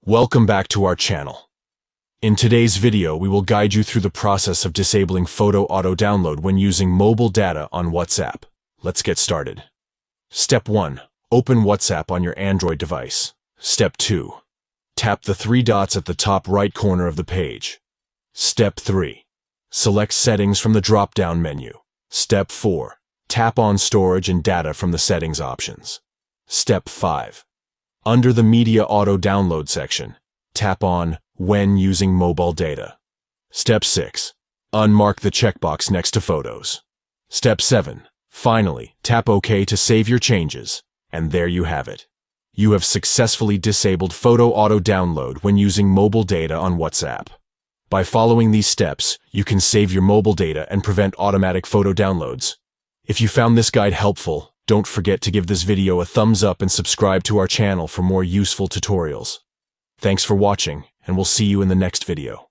Welcome back to our channel. In today's video, we will guide you through the process of disabling photo auto-download when using mobile data on WhatsApp. Let's get started. Step 1. Open WhatsApp on your Android device. Step 2. Tap the three dots at the top right corner of the page. Step 3. Select Settings from the drop-down menu. Step 4. Tap on Storage and Data from the Settings options. Step 5. Under the Media Auto-Download section, tap on When using mobile data. Step 6. Unmark the checkbox next to Photos. Step 7. Finally, tap OK to save your changes, and there you have it. You have successfully disabled photo auto-download when using mobile data on WhatsApp. By following these steps, you can save your mobile data and prevent automatic photo downloads. If you found this guide helpful, don't forget to give this video a thumbs up and subscribe to our channel for more useful tutorials. Thanks for watching, and we'll see you in the next video.